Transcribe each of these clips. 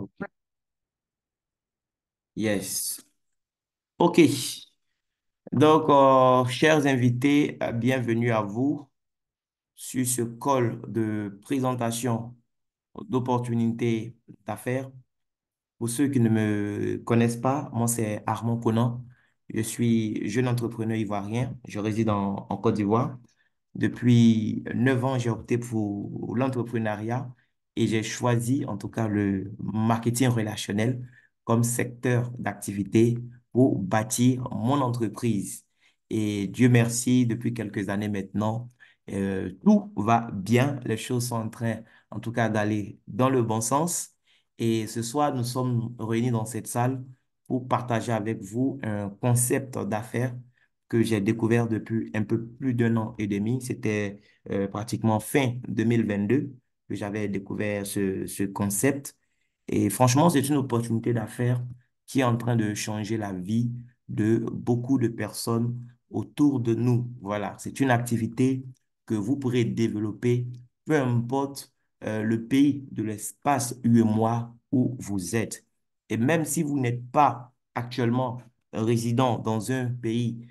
Ok. Yes. OK. Donc, chers invités, bienvenue à vous sur ce call de présentation d'opportunités d'affaires. Pour ceux qui ne me connaissent pas, moi, c'est Armand Conan. Je suis jeune entrepreneur ivoirien. Je réside en Côte d'Ivoire. Depuis 9 ans, j'ai opté pour l'entrepreneuriat et j'ai choisi en tout cas le marketing relationnel comme secteur d'activité pour bâtir mon entreprise. Et Dieu merci, depuis quelques années maintenant, tout va bien. Les choses sont en train, en tout cas, d'aller dans le bon sens. Et ce soir, nous sommes réunis dans cette salle pour partager avec vous un concept d'affaires que j'ai découvert depuis un peu plus d'un an et demi. C'était pratiquement fin 2022 que j'avais découvert ce concept. Et franchement, c'est une opportunité d'affaires qui est en train de changer la vie de beaucoup de personnes autour de nous. Voilà, c'est une activité que vous pourrez développer, peu importe le pays de l'espace UEMOA où vous êtes. Et même si vous n'êtes pas actuellement résident dans un pays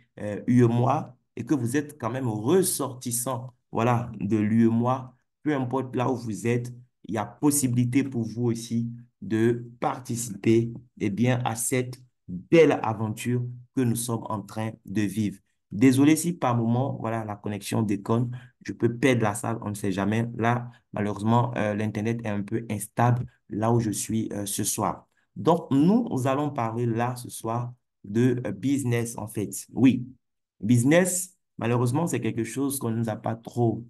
UEMOA et que vous êtes quand même ressortissant, voilà, de l'UEMOA, peu importe là où vous êtes, il y a possibilité pour vous aussi de participer bien, à cette belle aventure que nous sommes en train de vivre. Désolé si par moment, voilà, la connexion déconne, je peux perdre la salle, on ne sait jamais. Là, malheureusement, l'Internet est un peu instable là où je suis ce soir. Donc, nous allons parler là ce soir de business, en fait. Oui, business, malheureusement, c'est quelque chose qu'on ne nous a pas trop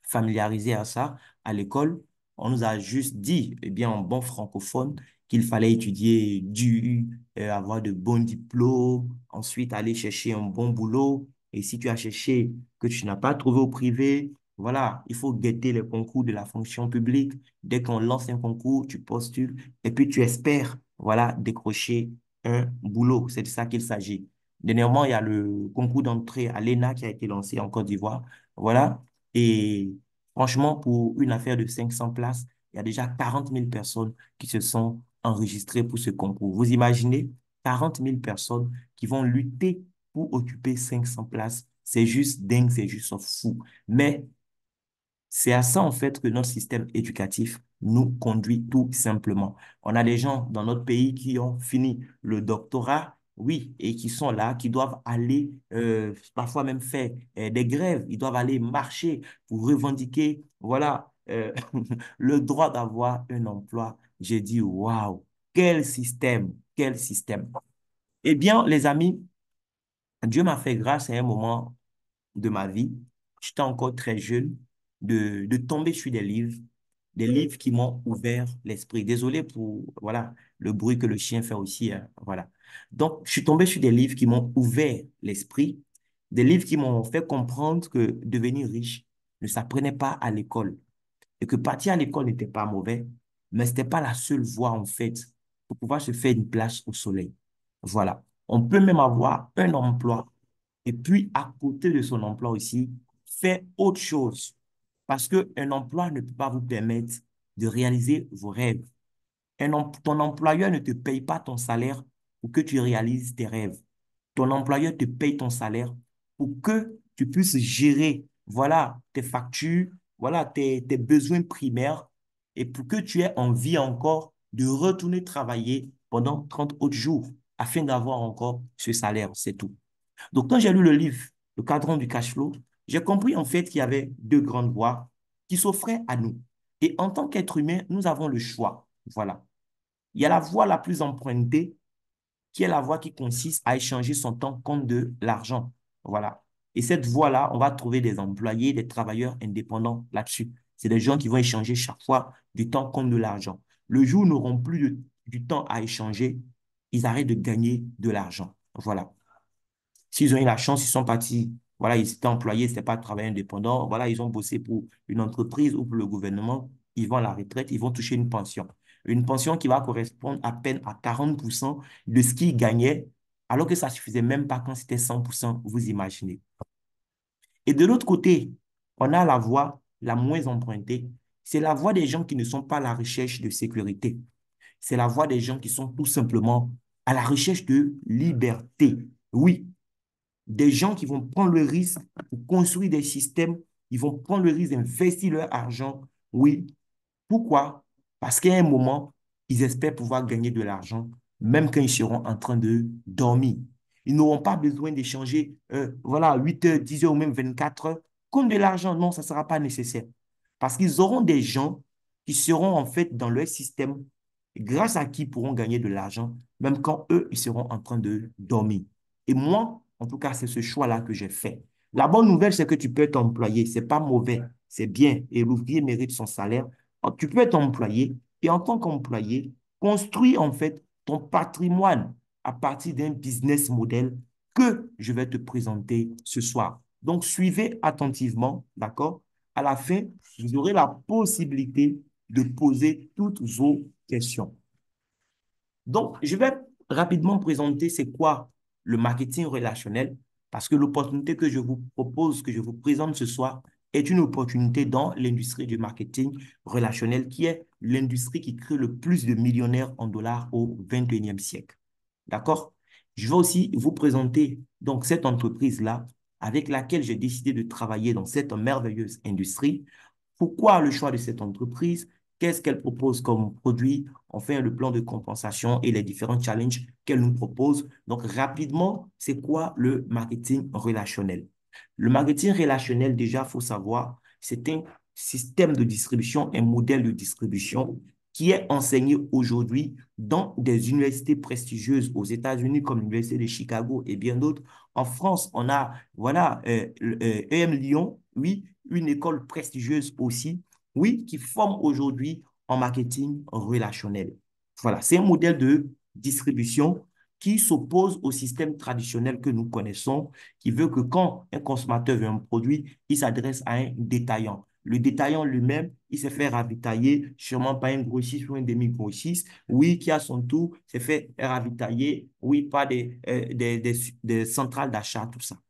familiarisé à ça à l'école. On nous a juste dit, eh bien, en bon francophone, qu'il fallait étudier dur, avoir de bons diplômes, ensuite aller chercher un bon boulot. Et si tu as cherché que tu n'as pas trouvé au privé, voilà, il faut guetter les concours de la fonction publique. Dès qu'on lance un concours, tu postules et puis tu espères, voilà, décrocher un boulot. C'est de ça qu'il s'agit. Dernièrement, il y a le concours d'entrée à l'ENA qui a été lancé en Côte d'Ivoire. Voilà. Et franchement, pour une affaire de 500 places, il y a déjà 40 000 personnes qui se sont enregistrées pour ce concours. Vous imaginez 40 000 personnes qui vont lutter pour occuper 500 places. C'est juste dingue, c'est juste fou. Mais c'est à ça, en fait, que notre système éducatif nous conduit tout simplement. On a des gens dans notre pays qui ont fini le doctorat, oui, et qui sont là, qui doivent aller, parfois même faire des grèves, ils doivent aller marcher pour revendiquer, voilà, le droit d'avoir un emploi. J'ai dit, waouh, quel système, quel système. Eh bien, les amis, Dieu m'a fait grâce à un moment de ma vie, j'étais encore très jeune, de tomber sur des livres qui m'ont ouvert l'esprit. Désolé pour, voilà, le bruit que le chien fait aussi, hein, voilà. Donc, je suis tombé sur des livres qui m'ont ouvert l'esprit, des livres qui m'ont fait comprendre que devenir riche ne s'apprenait pas à l'école et que partir à l'école n'était pas mauvais, mais c'était pas la seule voie, en fait, pour pouvoir se faire une place au soleil. Voilà. On peut même avoir un emploi et puis, à côté de son emploi aussi, faire autre chose. Parce qu'un emploi ne peut pas vous permettre de réaliser vos rêves. Ton employeur ne te paye pas ton salaire pour que tu réalises tes rêves. Ton employeur te paye ton salaire pour que tu puisses gérer, voilà, tes factures, voilà, tes besoins primaires et pour que tu aies envie encore de retourner travailler pendant 30 autres jours afin d'avoir encore ce salaire, c'est tout. Donc, quand j'ai lu le livre, Le cadran du cash flow, j'ai compris en fait qu'il y avait deux grandes voies qui s'offraient à nous. Et en tant qu'être humain, nous avons le choix. Voilà. Il y a la voie la plus empruntée, qui est la voie qui consiste à échanger son temps contre de l'argent. Voilà. Et cette voie-là, on va trouver des employés, des travailleurs indépendants là-dessus. C'est des gens qui vont échanger chaque fois du temps contre de l'argent. Le jour où ils n'auront plus du temps à échanger, ils arrêtent de gagner de l'argent. Voilà. S'ils ont eu la chance, ils sont partis. Voilà, ils étaient employés, ce n'était pas travail indépendant. Voilà, ils ont bossé pour une entreprise ou pour le gouvernement. Ils vont à la retraite, ils vont toucher une pension. Une pension qui va correspondre à peine à 40% de ce qu'ils gagnaient, alors que ça ne suffisait même pas quand c'était 100%, vous imaginez. Et de l'autre côté, on a la voie la moins empruntée. C'est la voie des gens qui ne sont pas à la recherche de sécurité. c'est la voix des gens qui sont tout simplement à la recherche de liberté. Oui, des gens qui vont prendre le risque pour construire des systèmes, ils vont prendre le risque d'investir leur argent. Oui, pourquoi? Parce qu'à un moment, ils espèrent pouvoir gagner de l'argent, même quand ils seront en train de dormir. Ils n'auront pas besoin d'échanger, voilà, 8 heures, 10 heures ou même 24 heures contre de l'argent. Non, ça ne sera pas nécessaire. Parce qu'ils auront des gens qui seront en fait dans leur système, grâce à qui ils pourront gagner de l'argent, même quand eux, ils seront en train de dormir. Et moi, en tout cas, c'est ce choix-là que j'ai fait. La bonne nouvelle, c'est que tu peux être employé. Ce n'est pas mauvais, c'est bien. Et l'ouvrier mérite son salaire. Tu peux être employé et en tant qu'employé, construis en fait ton patrimoine à partir d'un business model que je vais te présenter ce soir. Donc, suivez attentivement, d'accord? À la fin, vous aurez la possibilité de poser toutes vos questions. Donc, je vais rapidement présenter c'est quoi le marketing relationnel parce que l'opportunité que je vous propose, que je vous présente ce soir, est une opportunité dans l'industrie du marketing relationnel qui est l'industrie qui crée le plus de millionnaires en dollars au 21e siècle. D'accord? Je vais aussi vous présenter donc cette entreprise-là avec laquelle j'ai décidé de travailler dans cette merveilleuse industrie. Pourquoi le choix de cette entreprise? Qu'est-ce qu'elle propose comme produit? Enfin, le plan de compensation et les différents challenges qu'elle nous propose. Donc, rapidement, c'est quoi le marketing relationnel? Le marketing relationnel, déjà, il faut savoir, c'est un système de distribution, un modèle de distribution qui est enseigné aujourd'hui dans des universités prestigieuses aux États-Unis comme l'Université de Chicago et bien d'autres. En France, on a, voilà, EM Lyon, oui, une école prestigieuse aussi, oui, qui forme aujourd'hui en marketing relationnel. Voilà, c'est un modèle de distribution qui s'oppose au système traditionnel que nous connaissons, qui veut que quand un consommateur veut un produit, il s'adresse à un détaillant. Le détaillant lui-même, il s'est fait ravitailler, sûrement par un grossiste ou un demi-grossiste, oui, qui à son tour s'est fait ravitailler, oui, par des centrales d'achat, tout ça.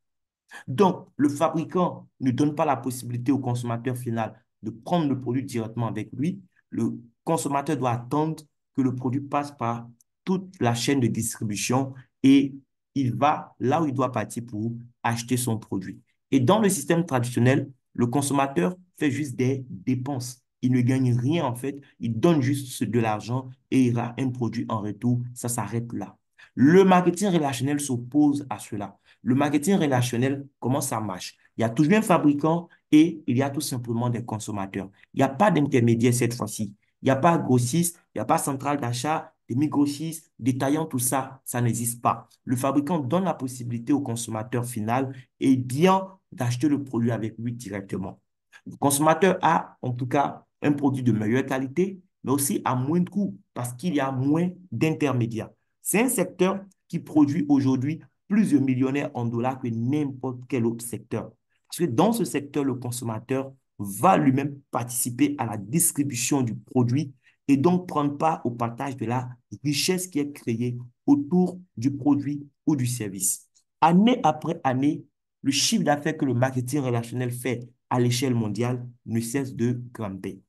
Donc, le fabricant ne donne pas la possibilité au consommateur final de prendre le produit directement avec lui. Le consommateur doit attendre que le produit passe par toute la chaîne de distribution et il va là où il doit partir pour acheter son produit. Et dans le système traditionnel, le consommateur fait juste des dépenses. Il ne gagne rien en fait. Il donne juste de l'argent et il a un produit en retour. Ça s'arrête là. Le marketing relationnel s'oppose à cela. Le marketing relationnel, comment ça marche? Il y a toujours un fabricant et il y a tout simplement des consommateurs. Il n'y a pas d'intermédiaire cette fois-ci. Il n'y a pas grossiste, il n'y a pas centrale d'achat, demi-grossiste, détaillant, tout ça, ça n'existe pas. Le fabricant donne la possibilité au consommateur final et bien d'acheter le produit avec lui directement. Le consommateur a en tout cas un produit de meilleure qualité, mais aussi à moindre coût parce qu'il y a moins d'intermédiaires. C'est un secteur qui produit aujourd'hui plus de millionnaires en dollars que n'importe quel autre secteur. Parce que dans ce secteur, le consommateur va lui-même participer à la distribution du produit et donc prendre part au partage de la richesse qui est créée autour du produit ou du service. Année après année, le chiffre d'affaires que le marketing relationnel fait à l'échelle mondiale ne cesse de grimper.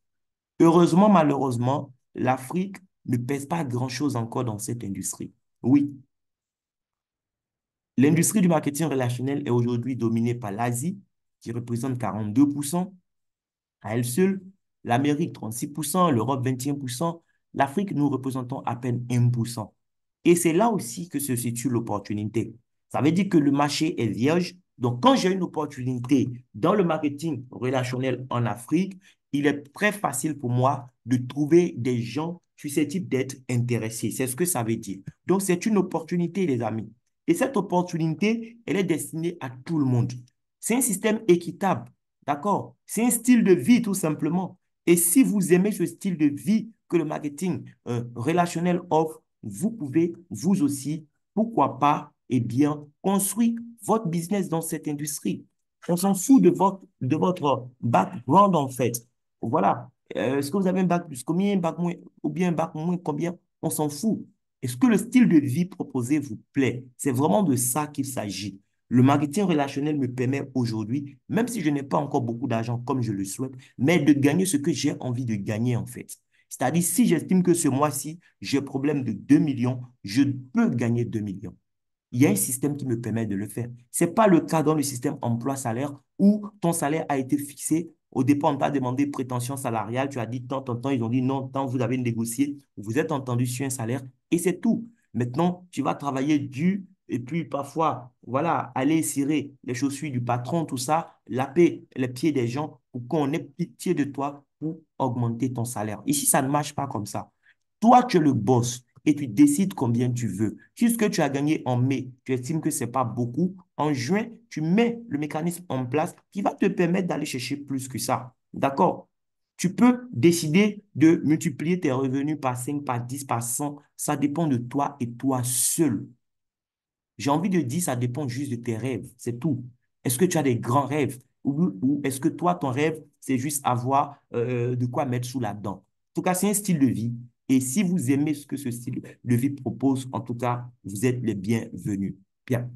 Heureusement, malheureusement, l'Afrique ne pèse pas grand-chose encore dans cette industrie. Oui, l'industrie du marketing relationnel est aujourd'hui dominée par l'Asie, qui représente 42% à elle seule, l'Amérique 36%, l'Europe 21%, l'Afrique, nous représentons à peine 1%. Et c'est là aussi que se situe l'opportunité. Ça veut dire que le marché est vierge. Donc, quand j'ai une opportunité dans le marketing relationnel en Afrique, il est très facile pour moi de trouver des gens susceptibles d'être intéressés. C'est ce que ça veut dire. Donc, c'est une opportunité, les amis. Et cette opportunité, elle est destinée à tout le monde. C'est un système équitable. D'accord? C'est un style de vie tout simplement. Et si vous aimez ce style de vie que le marketing relationnel offre, vous pouvez vous aussi, pourquoi pas, eh bien, construire votre business dans cette industrie. On s'en fout de votre background en fait. Voilà. Est-ce que vous avez un bac plus combien, un bac moins, ou bien un bac moins combien? On s'en fout. Est-ce que le style de vie proposé vous plaît? C'est vraiment de ça qu'il s'agit. Le marketing relationnel me permet aujourd'hui, même si je n'ai pas encore beaucoup d'argent comme je le souhaite, mais de gagner ce que j'ai envie de gagner en fait. C'est-à-dire, si j'estime que ce mois-ci, j'ai un problème de 2 millions, je peux gagner 2 millions. Il y a un système qui me permet de le faire. Ce n'est pas le cas dans le système emploi-salaire où ton salaire a été fixé. Au départ, on t'a demandé prétention salariale. Tu as dit tant, tant, tant. Ils ont dit non, tant, vous avez négocié. Vous êtes entendu sur un salaire et c'est tout. Maintenant, tu vas travailler dur et puis parfois, voilà, aller cirer les chaussures du patron, tout ça, laper les pieds des gens pour qu'on ait pitié de toi pour augmenter ton salaire. Ici, ça ne marche pas comme ça. Toi, tu es le boss et tu décides combien tu veux. Si ce que tu as gagné en mai, tu estimes que ce n'est pas beaucoup, en juin, tu mets le mécanisme en place qui va te permettre d'aller chercher plus que ça. D'accord? Tu peux décider de multiplier tes revenus par 5, par 10, par 100. Ça dépend de toi et toi seul. J'ai envie de dire, ça dépend juste de tes rêves, c'est tout. Est-ce que tu as des grands rêves ou est-ce que toi, ton rêve, c'est juste avoir de quoi mettre sous la dent? En tout cas, c'est un style de vie. Et si vous aimez ce que ce style de vie propose, en tout cas, vous êtes les bienvenus. Bien.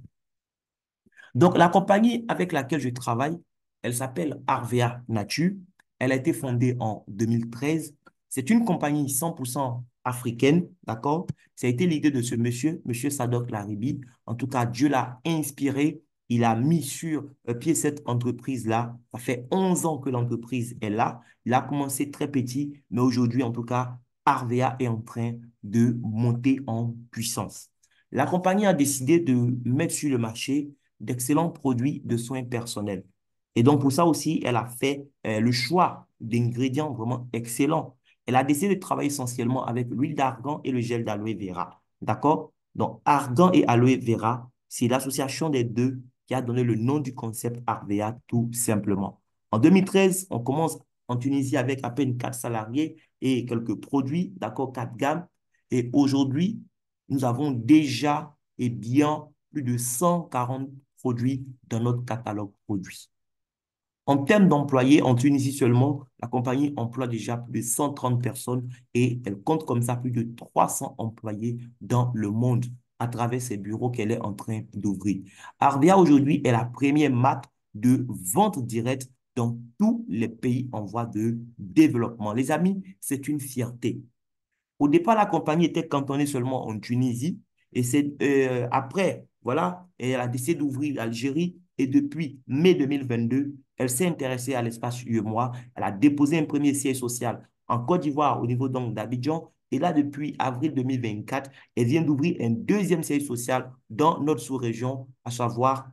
Donc, la compagnie avec laquelle je travaille, elle s'appelle Arvea Nature. Elle a été fondée en 2013. C'est une compagnie 100% africaine, d'accord? Ça a été l'idée de ce monsieur, monsieur Sadok Laribi. En tout cas, Dieu l'a inspiré. Il a mis sur pied cette entreprise-là. Ça fait 11 ans que l'entreprise est là. Il a commencé très petit, mais aujourd'hui, en tout cas, Arvea est en train de monter en puissance. La compagnie a décidé de mettre sur le marché d'excellents produits de soins personnels. Et donc, pour ça aussi, elle a fait le choix d'ingrédients vraiment excellents. Elle a décidé de travailler essentiellement avec l'huile d'argan et le gel d'aloe vera. D'accord? Donc, argan et aloe vera, c'est l'association des deux qui a donné le nom du concept Arvea tout simplement. En 2013, on commence en Tunisie avec à peine 4 salariés et quelques produits, d'accord, 4 gammes. Et aujourd'hui, nous avons déjà bien plus de 140 produits dans notre catalogue produit. En termes d'employés, en Tunisie seulement, la compagnie emploie déjà plus de 130 personnes et elle compte comme ça plus de 300 employés dans le monde à travers ses bureaux qu'elle est en train d'ouvrir. Arvia aujourd'hui est la première marque de vente directe dans tous les pays en voie de développement. Les amis, c'est une fierté. Au départ, la compagnie était cantonnée seulement en Tunisie et c'est après, voilà, elle a décidé d'ouvrir l'Algérie et depuis mai 2022, elle s'est intéressée à l'espace UEMOA. Elle a déposé un premier siège social en Côte d'Ivoire au niveau donc d'Abidjan et là, depuis avril 2024, elle vient d'ouvrir un deuxième siège social dans notre sous-région, à savoir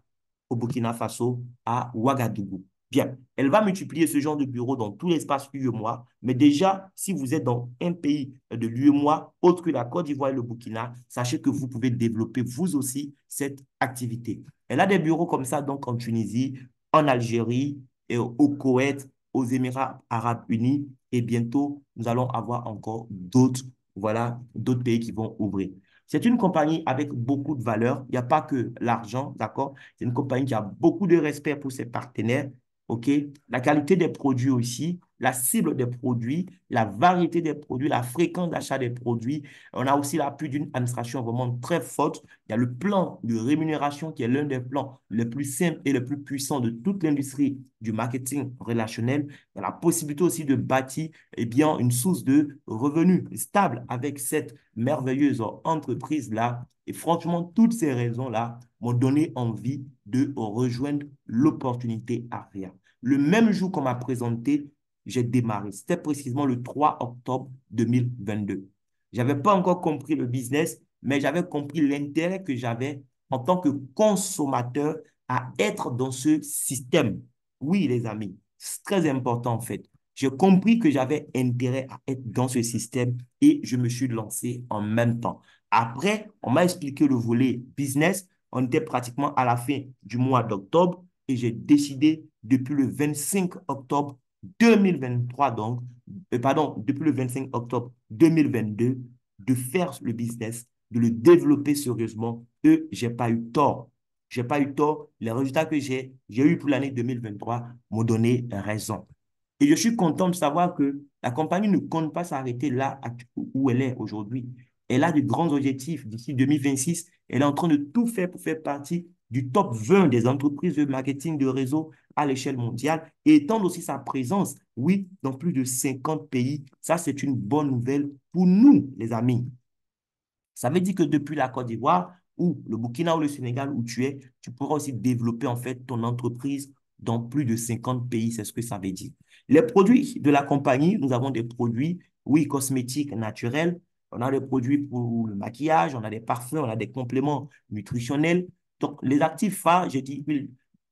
au Burkina Faso, à Ouagadougou. Bien, elle va multiplier ce genre de bureaux dans tout l'espace UEMOA, mais déjà, si vous êtes dans un pays de l'UEMOA, autre que la Côte d'Ivoire et le Burkina, sachez que vous pouvez développer vous aussi cette activité. Elle a des bureaux comme ça donc en Tunisie, en Algérie, et au Koweït, aux Émirats arabes unis, et bientôt, nous allons avoir encore d'autres, voilà, d'autres pays qui vont ouvrir. C'est une compagnie avec beaucoup de valeur. Il n'y a pas que l'argent, d'accord? C'est une compagnie qui a beaucoup de respect pour ses partenaires. OK? La qualité des produits aussi, la cible des produits, la variété des produits, la fréquence d'achat des produits. On a aussi l'appui d'une administration vraiment très forte. Il y a le plan de rémunération qui est l'un des plans les plus simples et les plus puissants de toute l'industrie du marketing relationnel. Il y a la possibilité aussi de bâtir bien, une source de revenus stable avec cette merveilleuse entreprise-là. Et franchement, toutes ces raisons-là m'ont donné envie de rejoindre l'opportunité Aria. Le même jour qu'on m'a présenté, j'ai démarré. C'était précisément le 3 octobre 2022. Je n'avais pas encore compris le business, mais j'avais compris l'intérêt que j'avais en tant que consommateur à être dans ce système. Oui, les amis, c'est très important en fait. J'ai compris que j'avais intérêt à être dans ce système et je me suis lancé en même temps. Après, on m'a expliqué le volet business. On était pratiquement à la fin du mois d'octobre et j'ai décidé depuis le 25 octobre 2023, donc, pardon, depuis le 25 octobre 2022, de faire le business, de le développer sérieusement et j'ai pas eu tort. J'ai pas eu tort. Les résultats que j'ai eu pour l'année 2023 m'ont donné raison. Et je suis content de savoir que la compagnie ne compte pas s'arrêter là où elle est aujourd'hui. Elle a de grands objectifs. D'ici 2026, elle est en train de tout faire pour faire partie du top 20 des entreprises de marketing de réseau à l'échelle mondiale et étendre aussi sa présence, oui, dans plus de 50 pays. Ça, c'est une bonne nouvelle pour nous, les amis. Ça veut dire que depuis la Côte d'Ivoire ou le Burkina ou le Sénégal où tu es, tu pourras aussi développer en fait ton entreprise dans plus de 50 pays, c'est ce que ça veut dire. Les produits de la compagnie, nous avons des produits, oui, cosmétiques naturels, on a des produits pour le maquillage, on a des parfums, on a des compléments nutritionnels. Donc, les actifs phares, j'ai dit huile,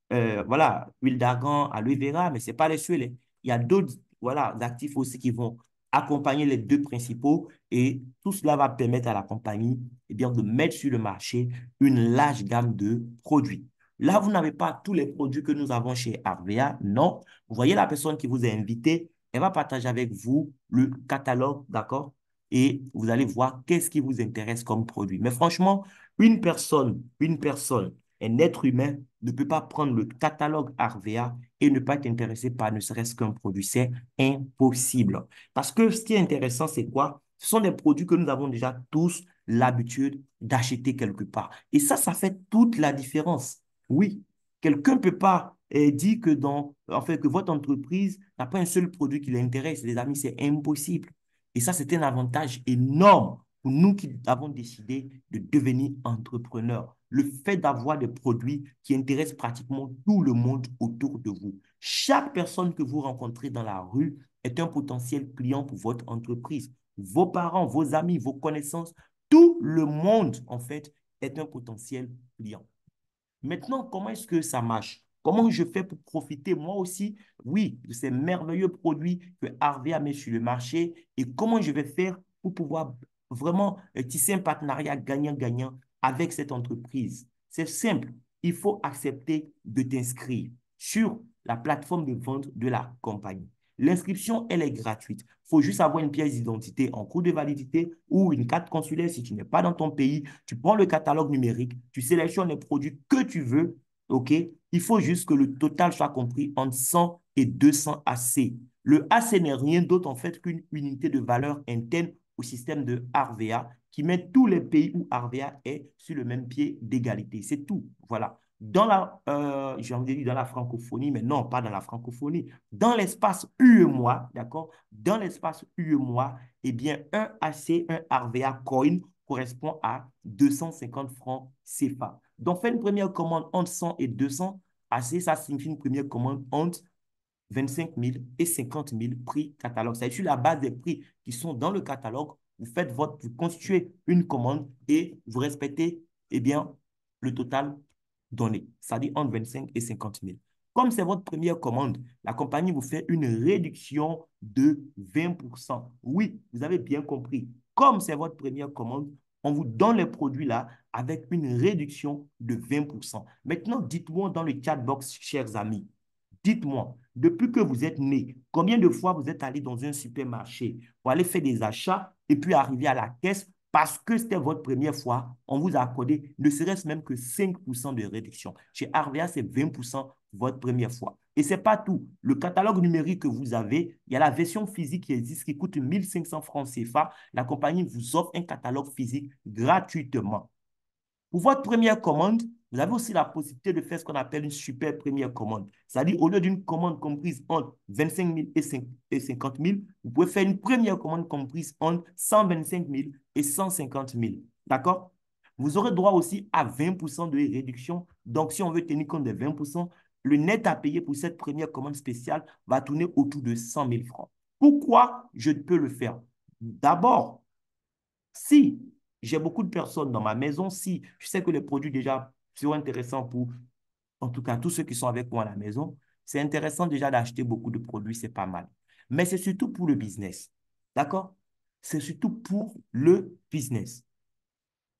voilà, huile d'argan, aloe vera, mais ce n'est pas les seuls, hein. Il y a d'autres, voilà, actifs aussi qui vont accompagner les deux principaux et tout cela va permettre à la compagnie eh bien, de mettre sur le marché une large gamme de produits. Là, vous n'avez pas tous les produits que nous avons chez Arvea, non. Vous voyez la personne qui vous a invité, elle va partager avec vous le catalogue, d'accord? Et vous allez voir qu'est-ce qui vous intéresse comme produit. Mais franchement, un être humain ne peut pas prendre le catalogue Arvea et ne pas être intéressé par ne serait-ce qu'un produit. C'est impossible. Parce que ce qui est intéressant, c'est quoi? Ce sont des produits que nous avons déjà tous l'habitude d'acheter quelque part. Et ça fait toute la différence. Oui, quelqu'un ne peut pas dire que, en fait, que votre entreprise n'a pas un seul produit qui l'intéresse. Les amis, c'est impossible. Et ça, c'est un avantage énorme pour nous qui avons décidé de devenir entrepreneurs. Le fait d'avoir des produits qui intéressent pratiquement tout le monde autour de vous. Chaque personne que vous rencontrez dans la rue est un potentiel client pour votre entreprise. Vos parents, vos amis, vos connaissances, tout le monde, en fait, est un potentiel client. Maintenant, comment est-ce que ça marche? Comment je fais pour profiter moi aussi, oui, de ces merveilleux produits que Harvey a mis sur le marché et comment je vais faire pour pouvoir vraiment tisser un partenariat gagnant-gagnant avec cette entreprise? C'est simple, il faut accepter de t'inscrire sur la plateforme de vente de la compagnie. L'inscription, elle est gratuite. Il faut juste avoir une pièce d'identité en cours de validité ou une carte consulaire si tu n'es pas dans ton pays. Tu prends le catalogue numérique, tu sélectionnes les produits que tu veux, OK? Il faut juste que le total soit compris entre 100 et 200 AC. Le AC n'est rien d'autre en fait qu'une unité de valeur interne au système de Arvea qui met tous les pays où Arvea est sur le même pied d'égalité. C'est tout. Voilà. J'ai envie de dire dans la francophonie, mais non, pas dans la francophonie. Dans l'espace UEMOA, d'accord? Dans l'espace UEMOA, eh bien, un AC, un Arvea Coin correspond à 250 francs CFA. Donc, faire une première commande entre 100 et 200 AC, ça signifie une première commande entre 25 000 et 50 000 prix catalogue. C'est sur la base des prix qui sont dans le catalogue. Vous constituez une commande et vous respectez, eh bien, le total donné, c'est-à-dire entre 25 et 50 000. Comme c'est votre première commande, la compagnie vous fait une réduction de 20%. Oui, vous avez bien compris. Comme c'est votre première commande, on vous donne les produits là avec une réduction de 20%. Maintenant, dites-moi dans le chat box, chers amis, dites-moi, depuis que vous êtes né, combien de fois vous êtes allé dans un supermarché pour aller faire des achats et puis arriver à la caisse parce que c'était votre première fois, on vous a accordé ne serait-ce même que 5% de réduction. Chez Arvea, c'est 20% votre première fois. Et ce n'est pas tout. Le catalogue numérique que vous avez, il y a la version physique qui existe qui coûte 1500 francs CFA. La compagnie vous offre un catalogue physique gratuitement. Pour votre première commande, vous avez aussi la possibilité de faire ce qu'on appelle une super première commande. C'est-à-dire, au lieu d'une commande comprise entre 25 000 et 50 000, vous pouvez faire une première commande comprise entre 125 000 et 150 000. D'accord? Vous aurez droit aussi à 20% de réduction. Donc, si on veut tenir compte des 20%, le net à payer pour cette première commande spéciale va tourner autour de 100 000 francs. Pourquoi je peux le faire? D'abord, si j'ai beaucoup de personnes dans ma maison, si je sais que les produits déjà sont intéressants pour, en tout cas, tous ceux qui sont avec moi à la maison, c'est intéressant déjà d'acheter beaucoup de produits, c'est pas mal. Mais c'est surtout pour le business. D'accord? C'est surtout pour le business.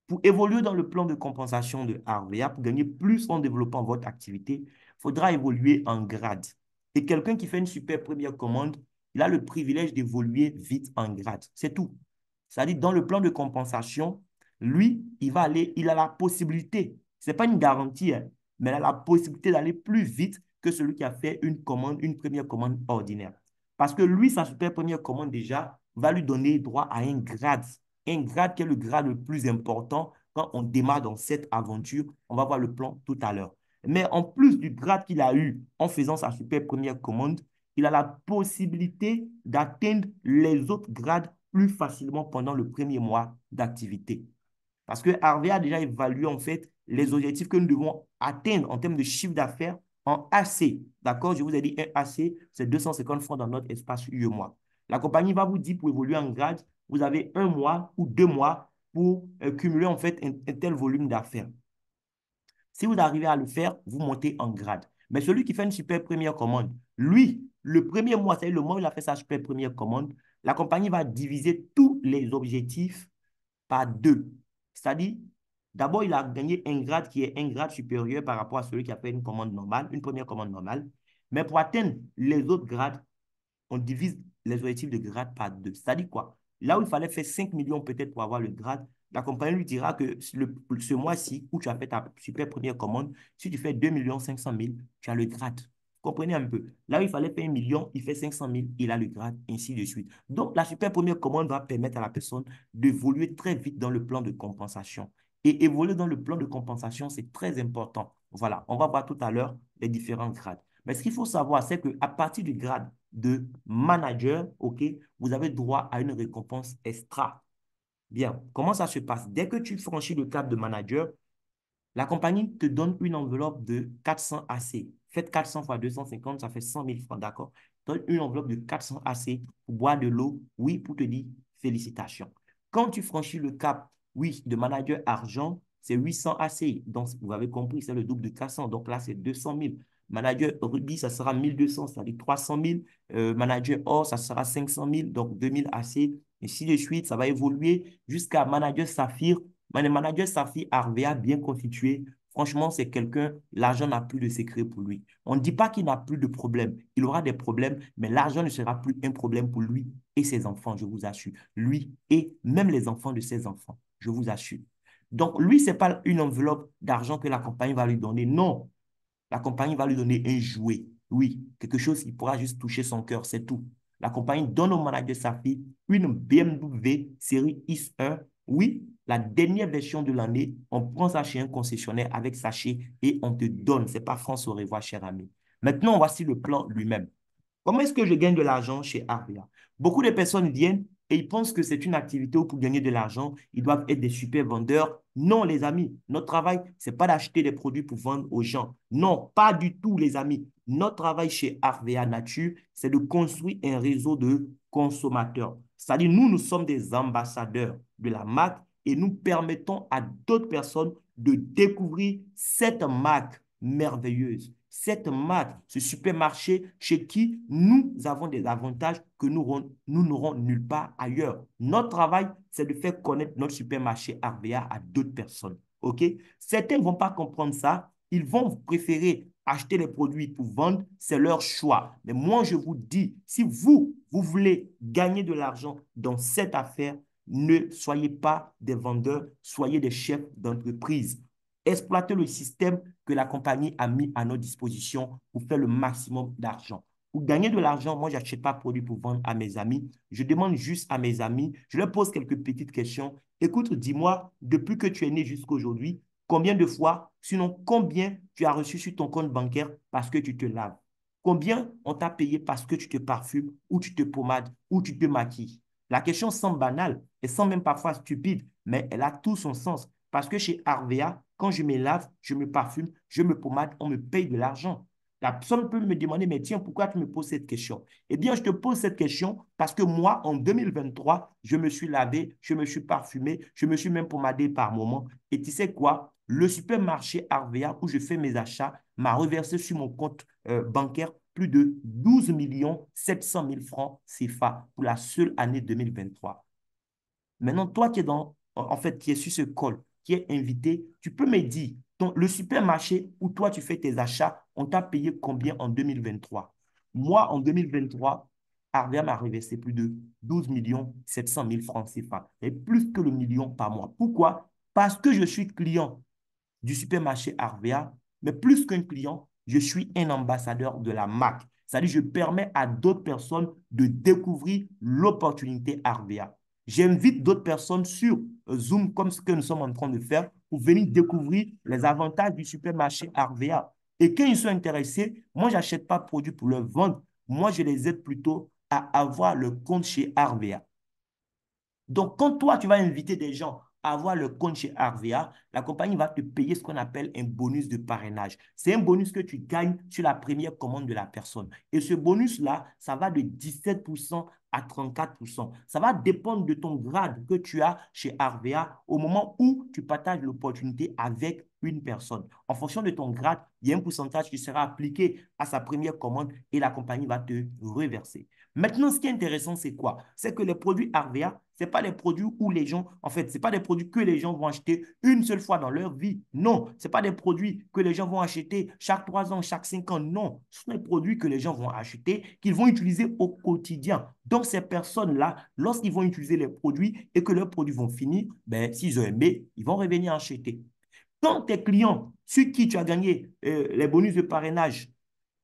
Pour évoluer dans le plan de compensation de Harvea, pour gagner plus en développant votre activité, il faudra évoluer en grade. Et quelqu'un qui fait une super première commande, il a le privilège d'évoluer vite en grade. C'est tout. C'est-à-dire, dans le plan de compensation, lui, il a la possibilité, ce n'est pas une garantie, hein, mais il a la possibilité d'aller plus vite que celui qui a fait une commande, une première commande ordinaire. Parce que lui, sa super première commande déjà va lui donner droit à un grade qui est le grade le plus important quand on démarre dans cette aventure. On va voir le plan tout à l'heure. Mais en plus du grade qu'il a eu en faisant sa super première commande, il a la possibilité d'atteindre les autres grades plus facilement pendant le premier mois d'activité. Parce que Harvey a déjà évalué en fait les objectifs que nous devons atteindre en termes de chiffre d'affaires en AC. D'accord? Je vous ai dit un AC, c'est 250 francs dans notre espace UEMOA. La compagnie va vous dire pour évoluer en grade, vous avez un mois ou 2 mois pour cumuler en fait un tel volume d'affaires. Si vous arrivez à le faire, vous montez en grade. Mais celui qui fait une super première commande, lui, le premier mois, c'est-à-dire le mois où il a fait sa super première commande, la compagnie va diviser tous les objectifs par deux. C'est-à-dire, d'abord, il a gagné un grade qui est un grade supérieur par rapport à celui qui a fait une commande normale, une première commande normale. Mais pour atteindre les autres grades, on divise les objectifs de grade par deux. C'est-à-dire quoi? Là où il fallait faire 5 millions peut-être pour avoir le grade, la compagnie lui dira que ce mois-ci, où tu as fait ta super première commande, si tu fais 2 500 000, tu as le grade. Vous comprenez un peu? Là où il fallait faire 1 million, il fait 500 000, il a le grade, ainsi de suite. Donc, la super première commande va permettre à la personne d'évoluer très vite dans le plan de compensation. Et évoluer dans le plan de compensation, c'est très important. Voilà, on va voir tout à l'heure les différents grades. Mais ce qu'il faut savoir, c'est qu'à partir du grade de manager, OK, vous avez droit à une récompense extra. Bien, comment ça se passe? Dès que tu franchis le cap de manager, la compagnie te donne une enveloppe de 400 AC. Faites 400 fois 250, ça fait 100 000 francs, d'accord? Donne une enveloppe de 400 AC pour boire de l'eau, oui, pour te dire félicitations. Quand tu franchis le cap, oui, de manager argent, c'est 800 AC. Donc, vous avez compris, c'est le double de 400. Donc là, c'est 200 000. Manager rugby, ça sera 1200, c'est-à-dire 300 000. Manager or, ça sera 500 000, donc 2000 AC. Ainsi de suite, ça va évoluer jusqu'à manager saphir. Le manager Safi Arvea bien constitué, franchement, c'est quelqu'un, l'argent n'a plus de secret pour lui. On ne dit pas qu'il n'a plus de problème. Il aura des problèmes, mais l'argent ne sera plus un problème pour lui et ses enfants, je vous assure. Lui et même les enfants de ses enfants, je vous assure. Donc, lui, ce n'est pas une enveloppe d'argent que la compagnie va lui donner. Non, la compagnie va lui donner un jouet. Oui, quelque chose qui pourra juste toucher son cœur, c'est tout. La compagnie donne au manager Safi une BMW série X1. Oui, la dernière version de l'année. On prend ça chez un concessionnaire avec sachet et on te donne. Ce n'est pas France au revoir, cher ami. Maintenant, voici le plan lui-même. Comment est-ce que je gagne de l'argent chez Arvia? Beaucoup de personnes viennent et ils pensent que c'est une activité où pour gagner de l'argent, ils doivent être des super vendeurs. Non, les amis, notre travail, ce n'est pas d'acheter des produits pour vendre aux gens. Non, pas du tout, les amis. Notre travail chez Arvia Nature, c'est de construire un réseau de consommateurs. C'est-à-dire, nous sommes des ambassadeurs de la marque et nous permettons à d'autres personnes de découvrir cette marque merveilleuse, cette marque, ce supermarché chez qui nous avons des avantages que nous n'aurons nulle part ailleurs. Notre travail, c'est de faire connaître notre supermarché RBA à d'autres personnes. OK? Certains ne vont pas comprendre ça. Ils vont préférer acheter les produits pour vendre. C'est leur choix. Mais moi, je vous dis, si vous voulez gagner de l'argent dans cette affaire, ne soyez pas des vendeurs, soyez des chefs d'entreprise. Exploitez le système que la compagnie a mis à notre disposition pour faire le maximum d'argent. Pour gagner de l'argent, moi, je n'achète pas de produits pour vendre à mes amis. Je demande juste à mes amis, je leur pose quelques petites questions. Écoute, dis-moi, depuis que tu es né jusqu'à aujourd'hui, combien de fois, sinon combien tu as reçu sur ton compte bancaire parce que tu te laves? Combien on t'a payé parce que tu te parfumes ou tu te pommades ou tu te maquilles? La question semble banale et semble même parfois stupide, mais elle a tout son sens. Parce que chez Arvea, quand je me lave, je me parfume, je me pommade, on me paye de l'argent. La personne peut me demander, mais tiens, pourquoi tu me poses cette question? Eh bien, je te pose cette question parce que moi, en 2023, je me suis lavé, je me suis parfumé, je me suis même pommadé par moment. Et tu sais quoi? Le supermarché Arvea où je fais mes achats m'a reversé sur mon compte bancaire plus de 12 700 000 francs CFA pour la seule année 2023. Maintenant, toi qui es en fait, qui est sur ce call, qui est invité, tu peux me dire, le supermarché où toi tu fais tes achats, on t'a payé combien en 2023? Moi, en 2023, Arvia m'a reversé plus de 12 700 000 francs CFA, et plus que le million par mois. Pourquoi? Parce que je suis client du supermarché Arvia, mais plus qu'un client, je suis un ambassadeur de la marque. C'est-à-dire, je permets à d'autres personnes de découvrir l'opportunité Arvia. J'invite d'autres personnes sur Zoom, comme ce que nous sommes en train de faire, pour venir découvrir les avantages du supermarché Arvea. Et quand ils sont intéressés, moi, je n'achète pas de produits pour leur vendre. Moi, je les aide plutôt à avoir le compte chez Arvea. Donc, quand toi, tu vas inviter des gens à avoir le compte chez RVA, la compagnie va te payer ce qu'on appelle un bonus de parrainage. C'est un bonus que tu gagnes sur la première commande de la personne. Et ce bonus-là, ça va de 17% à 34%. Ça va dépendre de ton grade que tu as chez RVA au moment où tu partages l'opportunité avec une personne. En fonction de ton grade, il y a un pourcentage qui sera appliqué à sa première commande et la compagnie va te reverser. Maintenant, ce qui est intéressant, c'est quoi? C'est que les produits RVA, ce n'est pas des produits où les gens, en fait, ce n'est pas des produits que les gens vont acheter une seule fois dans leur vie. Non, ce n'est pas des produits que les gens vont acheter chaque 3 ans, chaque 5 ans. Non, ce sont des produits que les gens vont acheter, qu'ils vont utiliser au quotidien. Donc, ces personnes-là, lorsqu'ils vont utiliser les produits et que leurs produits vont finir, ben, s'ils ont aimé, ils vont revenir acheter. Quand tes clients sur qui tu as gagné les bonus de parrainage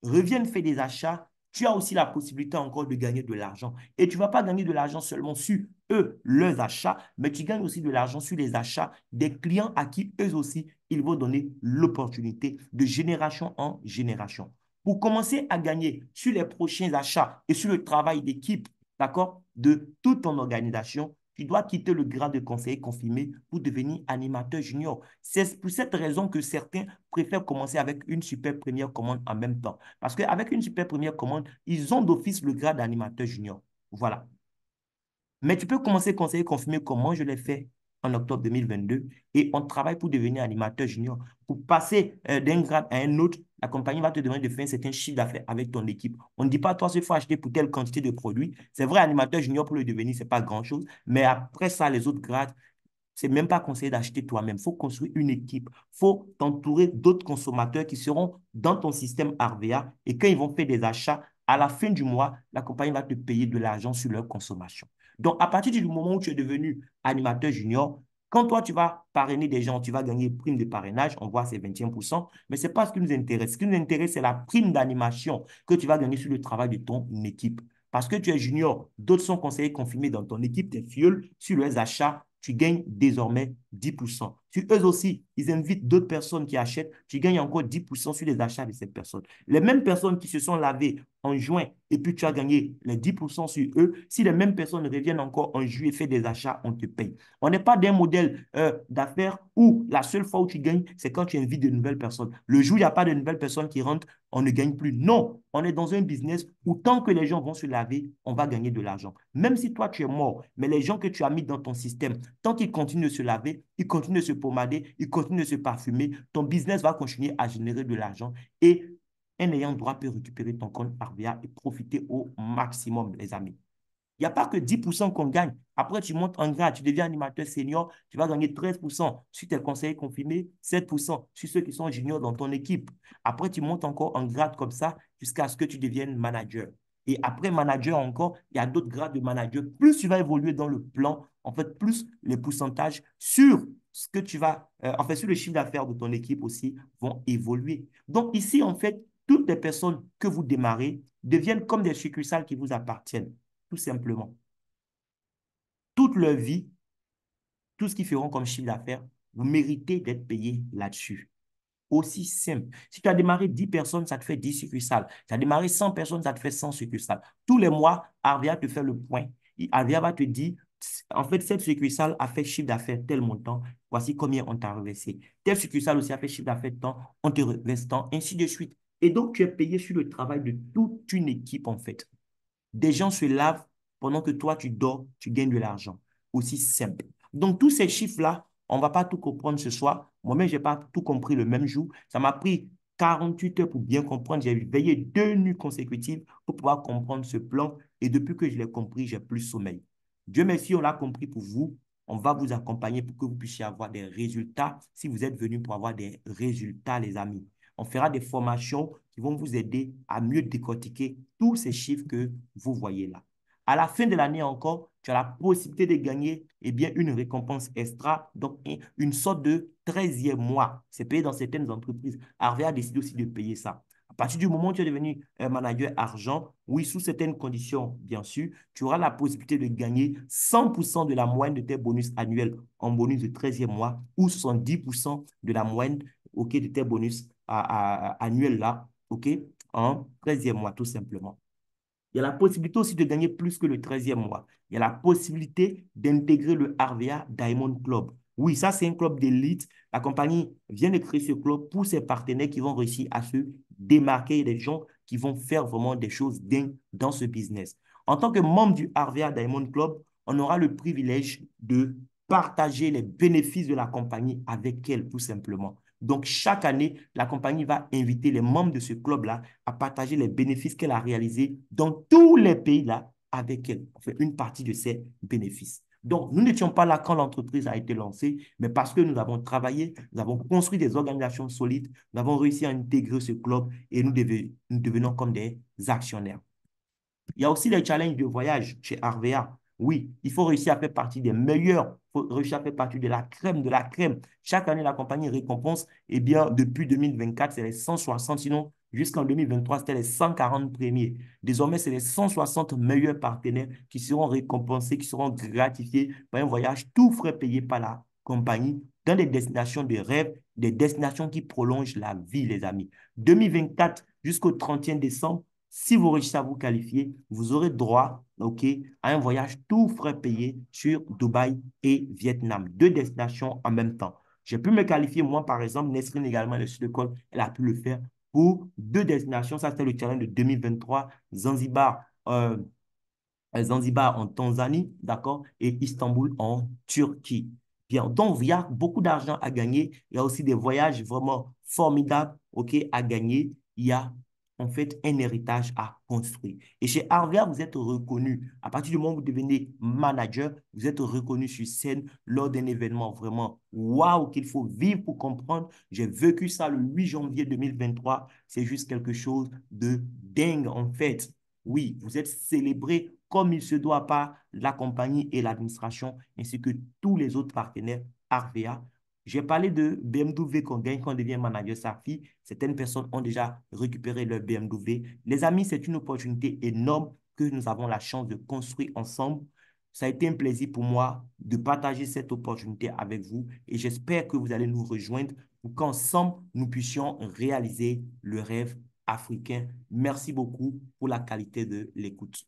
reviennent faire des achats, tu as aussi la possibilité encore de gagner de l'argent. Et tu ne vas pas gagner de l'argent seulement sur eux, leurs achats, mais tu gagnes aussi de l'argent sur les achats des clients à qui eux aussi, ils vont donner l'opportunité de génération en génération. Pour commencer à gagner sur les prochains achats et sur le travail d'équipe, d'accord, de toute ton organisation, tu dois quitter le grade de conseiller confirmé pour devenir animateur junior. C'est pour cette raison que certains préfèrent commencer avec une super première commande en même temps. Parce qu'avec une super première commande, ils ont d'office le grade d'animateur junior. Voilà. Mais tu peux commencer conseiller confirmé comme moi je l'ai fait en octobre 2022 et on travaille pour devenir animateur junior. Pour passer d'un grade à un autre, la compagnie va te demander de faire un certain chiffre d'affaires avec ton équipe. On ne dit pas, toi, il faut acheter pour telle quantité de produits. C'est vrai, animateur junior pour le devenir, ce n'est pas grand-chose. Mais après ça, les autres grades, c'est même pas conseillé d'acheter toi-même. Il faut construire une équipe. Il faut t'entourer d'autres consommateurs qui seront dans ton système RVA et quand ils vont faire des achats, à la fin du mois, la compagnie va te payer de l'argent sur leur consommation. Donc, à partir du moment où tu es devenu animateur junior, quand toi, tu vas parrainer des gens, tu vas gagner prime de parrainage, on voit c'est 21%, mais ce n'est pas ce qui nous intéresse. Ce qui nous intéresse, c'est la prime d'animation que tu vas gagner sur le travail de ton équipe. Parce que tu es junior, d'autres sont conseillers confirmés dans ton équipe, tes fioles, sur les achats, tu gagnes désormais 10%. Si eux aussi, ils invitent d'autres personnes qui achètent, tu gagnes encore 10% sur les achats de ces personnes. Les mêmes personnes qui se sont lavées en juin et puis tu as gagné les 10% sur eux, si les mêmes personnes reviennent encore en juillet et font des achats, on te paye. On n'est pas d'un modèle d'affaires où la seule fois où tu gagnes, c'est quand tu invites de nouvelles personnes. Le jour où il n'y a pas de nouvelles personnes qui rentrent, on ne gagne plus. Non, on est dans un business où tant que les gens vont se laver, on va gagner de l'argent. Même si toi, tu es mort, mais les gens que tu as mis dans ton système, tant qu'ils continuent de se laver, ils continuent de se pomader, ils continuent de se parfumer, ton business va continuer à générer de l'argent et un ayant droit peut récupérer ton compte RVA et profiter au maximum, les amis. Il n'y a pas que 10% qu'on gagne. Après, tu montes en grade, tu deviens animateur senior, tu vas gagner 13% sur tes conseillers confirmés, 7% sur ceux qui sont juniors dans ton équipe. Après, tu montes encore en grade comme ça jusqu'à ce que tu deviennes manager. Et après manager encore, il y a d'autres grades de manager. Plus tu vas évoluer dans le plan, en fait, plus les pourcentages sur ce que tu vas, en fait, sur le chiffre d'affaires de ton équipe aussi vont évoluer. Donc ici, en fait, toutes les personnes que vous démarrez deviennent comme des succursales qui vous appartiennent tout simplement. Toute leur vie, tout ce qu'ils feront comme chiffre d'affaires, vous méritez d'être payé là-dessus. Aussi simple. Si tu as démarré 10 personnes, ça te fait 10 succursales. Tu as démarré 100 personnes, ça te fait 100 succursales. Tous les mois, Arvia te fait le point. Arvia va te dire, en fait, cette succursale a fait chiffre d'affaires tel montant, voici combien on t'a reversé. Telle succursale aussi a fait chiffre d'affaires tant, on te reverse tant, ainsi de suite. Et donc, tu es payé sur le travail de toute une équipe, en fait. Des gens se lavent pendant que toi, tu dors, tu gagnes de l'argent. Aussi simple. Donc, tous ces chiffres-là, on ne va pas tout comprendre ce soir. Moi-même, je n'ai pas tout compris le même jour. Ça m'a pris 48 heures pour bien comprendre. J'ai veillé 2 nuits consécutives pour pouvoir comprendre ce plan. Et depuis que je l'ai compris, j'ai plus sommeil. Dieu merci, on l'a compris pour vous. On va vous accompagner pour que vous puissiez avoir des résultats. Si vous êtes venus pour avoir des résultats, les amis. On fera des formations qui vont vous aider à mieux décortiquer tous ces chiffres que vous voyez là. À la fin de l'année encore, tu as la possibilité de gagner bien, une récompense extra, donc une sorte de 13e mois. C'est payé dans certaines entreprises. Harvey a décidé aussi de payer ça. À partir du moment où tu es devenu un manager argent, oui, sous certaines conditions, bien sûr, tu auras la possibilité de gagner 100% de la moyenne de tes bonus annuels en bonus de 13e mois ou 70% de la moyenne ok, de tes bonus annuels là, ok, en 13e mois, tout simplement. Il y a la possibilité aussi de gagner plus que le 13e mois. Il y a la possibilité d'intégrer le RVA Diamond Club. Oui, ça, c'est un club d'élite. La compagnie vient de créer ce club pour ses partenaires qui vont réussir à se démarquer, des gens qui vont faire vraiment des choses dingues dans ce business. En tant que membre du RVA Diamond Club, on aura le privilège de partager les bénéfices de la compagnie avec elle, tout simplement. Donc, chaque année, la compagnie va inviter les membres de ce club-là à partager les bénéfices qu'elle a réalisés dans tous les pays-là avec elle. On fait une partie de ces bénéfices. Donc, nous n'étions pas là quand l'entreprise a été lancée, mais parce que nous avons travaillé, nous avons construit des organisations solides, nous avons réussi à intégrer ce club et nous devenons comme des actionnaires. Il y a aussi les challenges de voyage chez RVA. Oui, il faut réussir à faire partie des meilleurs. Il faut réussir à faire partie de la crème de la crème. Chaque année, la compagnie récompense, eh bien, depuis 2024, c'est les 160, sinon jusqu'en 2023, c'était les 140 premiers. Désormais, c'est les 160 meilleurs partenaires qui seront récompensés, qui seront gratifiés par un voyage tout frais payé par la compagnie dans des destinations de rêve, des destinations qui prolongent la vie, les amis. 2024 jusqu'au 31 décembre, si vous réussissez à vous qualifier, vous aurez droit, ok, à un voyage tout frais payé sur Dubaï et Vietnam. Deux destinations en même temps. J'ai pu me qualifier, moi, par exemple, Nesrine également, le Sud-École, elle a pu le faire pour deux destinations. Ça, c'était le challenge de 2023, Zanzibar en Tanzanie, d'accord, et Istanbul en Turquie. Bien, donc, il y a beaucoup d'argent à gagner. Il y a aussi des voyages vraiment formidables, OK, à gagner. Il y a en fait un héritage à construire. Et chez Harvard, vous êtes reconnu. À partir du moment où vous devenez manager, vous êtes reconnu sur scène lors d'un événement vraiment waouh qu'il faut vivre pour comprendre. J'ai vécu ça le 8 janvier 2023. C'est juste quelque chose de dingue en fait. Oui, vous êtes célébré comme il se doit par la compagnie et l'administration, ainsi que tous les autres partenaires RVA. J'ai parlé de BMW qu'on gagne quand on devient manager SAFI. Certaines personnes ont déjà récupéré leur BMW. Les amis, c'est une opportunité énorme que nous avons la chance de construire ensemble. Ça a été un plaisir pour moi de partager cette opportunité avec vous et j'espère que vous allez nous rejoindre pour qu'ensemble, nous puissions réaliser le rêve africain. Merci beaucoup pour la qualité de l'écoute.